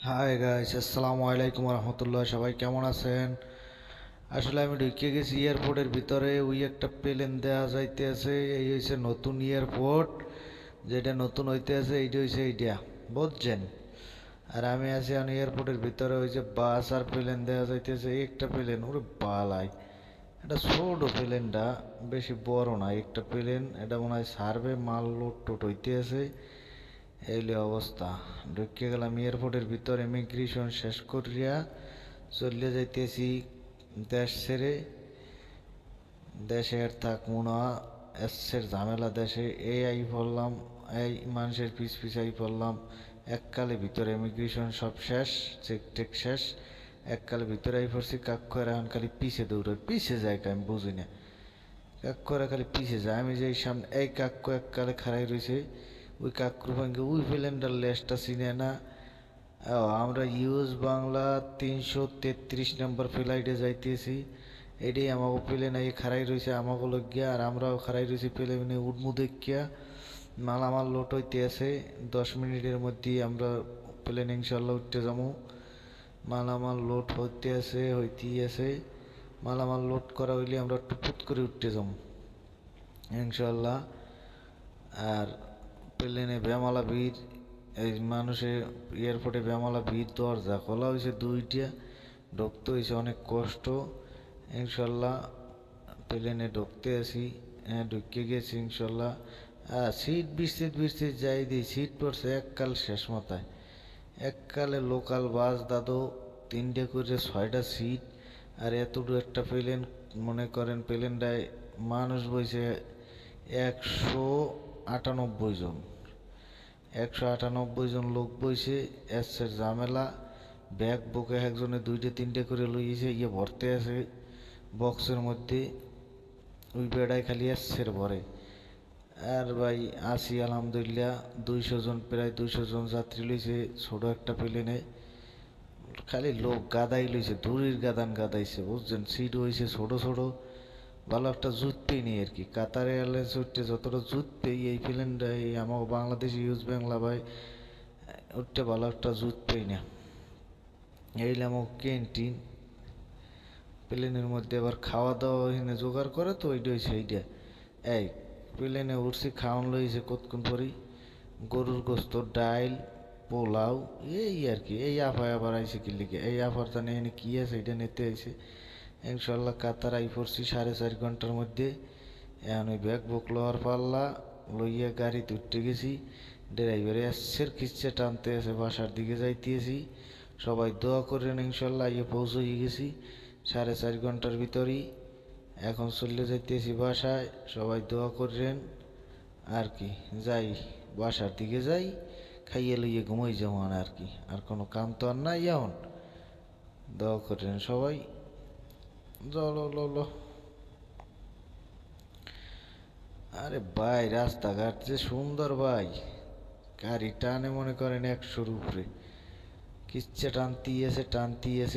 Hi guys, আসসালামু আলাইকুম রহমতুল্লাহ। সবাই কেমন আছেন? আসলে আমি ঢুকে গেছি এয়ারপোর্টের ভিতরে। ওই একটা প্লেন দেওয়া যাইতে আছে, এই হয়েছে নতুন এয়ারপোর্ট। যেটা নতুন হইতে আছে এইটা হয়েছে এইটা, বুঝছেন? আর আমি আছি এখন এয়ারপোর্টের ভিতরে। ওই যে বাস আর প্লেন দেওয়া যাইতেছে। একটা প্লেন ওরে বালাই, এটা ছোট প্লেনটা, বেশি বড় না। একটা প্লেন, এটা মনে হয় সার্ভে মাল লোড টোট হইতে আছে। এইলে অবস্থা। ঢুকে গেলাম এয়ারপোর্টের ভিতর, ইমিগ্রেশন শেষ করিয়া চলিয়ে যাইতেছি দেশ ছেড়ে। দেশে আর থাকবো না, এসের ঝামেলা দেশে। এই আই পড়লাম, এই মানুষের পিছ পিছ আই পড়লাম। এককালে ভিতরে ইমিগ্রেশন সব শেষ, চেক টেক শেষ। এককালে ভিতরে আই পড়ছি। কাক করে এখন খালি পিছে দৌড়ে, পিছে যায় আমি বুঝি না। কাক করে খালি পিছে যায়। আমি যে সামনে, এই কাক্কু এককালে খাড়াই রয়েছে। ওই কাকুর ভাঙ্গে ওই প্লেনটার লেজটা চিনে না। আমরা ইউএস বাংলা 333 নম্বর ফ্লাইটে যাইতেছি। এটাই আমাকে প্লেনে খাড়াই রয়েছে আমাকে লজ্ঞা, আর আমরাও খাড়াই রয়েছি প্লেনে উঠমু দেখিয়া। মালামাল লোড হইতে আছে। 10 মিনিটের মধ্যে আমরা প্লেনে ইনশাল্লাহ উঠতে যাবো। মালামাল লোড হইতে আছে, হইতেই আছে। মালামাল লোড করা হইলে আমরা টুপুট করে উঠতে যাবো ইনশাল্লাহ। আর প্লেনে বেমালা ভিড়, এই মানুষের এয়ারপোর্টে বেমালা ভিড়। দরজা খোলা হয়েছে দুইটা, ঢুকতে হয়েছে অনেক কষ্ট। ইনশাল্লাহ প্লেনে ঢুকতে আসি। হ্যাঁ, ঢুকে গেছি ইনশাল্লাহ। সিট বিস্তিত বিস্তিত যাই দিই, সিট পড়ছে এককাল শেষ মাথায়। এককালে লোকাল বাস দাদু, 3টে করে 6টা সিট। আর এতটুকু একটা প্লেন, মনে করেন প্লেনটায় মানুষ বইছে 198 জন। 198 জন লোক বইছে। এসের ঝামেলা। ব্যাগ বুকে একজনে 2টে 3টে করে লইয়েছে, ভরতে আছে বক্সের মধ্যে। ওই বেড়ায় খালি এসের ভরে। আর ভাই আসি আলহামদুলিল্লাহ। 200 জন, প্রায় 200 জন যাত্রী লইছে ছোট একটা প্লেনে। খালি লোক গাদাই লইছে, দূরের গাদান গাদাইছে, বুঝছেন? সিট হয়েছে ছোট ছোট। ভালো একটা জুতপেই নেই আর কি। কাতার এয়ারলাইন্স উঠতে যতটা জুতপেই, এই প্লেনটা, এই আমার বাংলাদেশি ইউজ বাংলা ভাই উঠতে ভালো একটা জুতপেই না। এইলাম ক্যান্টিন। প্লেনের মধ্যে আবার খাওয়া দাওয়া এখানে জোগাড় করে, তো ওইটা হয়েছে এইটা। এই প্লেনে উঠছি, খাওয়ান লইছে কতক্ষণ পরেই। গরুর গোস্ত, ডাইল, পোলাও, এই আর কি। এই আফায় আবার আইসে কি লিখে, এই আফার জানে এখানে কি আছে, এটা নিতে আইসে। ইনশাল্লাহ কাতার আই পড়ছি 4.5 ঘন্টার মধ্যে। এখন ওই ব্যাগ বুক লওয়ার পাল্লা, লইয়া গাড়িতে উঠতে গেছি। ড্রাইভারে এসের খিচ্ছে টানতে আছে, বাসার দিকে যাইতেছি। সবাই দোয়া করেন, ইনশাল্লাহ পৌঁছে গেছি 4.5 ঘন্টার ভিতরেই। এখন চলে যাইতেছি বাসায়, সবাই দোয়া করেন। আর কি যাই, বাসার দিকে যাই, খাইয়ে লইয়ে ঘুমাই যাবো আর কি। আর কোনো কাম তো আর নাই এখন। দোয়া করেন সবাই। চলো। আরে ভাই, রাস্তাঘাট যে সুন্দর ভাই। গাড়ি টানে মনে করেন 100-র উপরে। কিচ্ছে টানতেই আছে টানতেই আছে।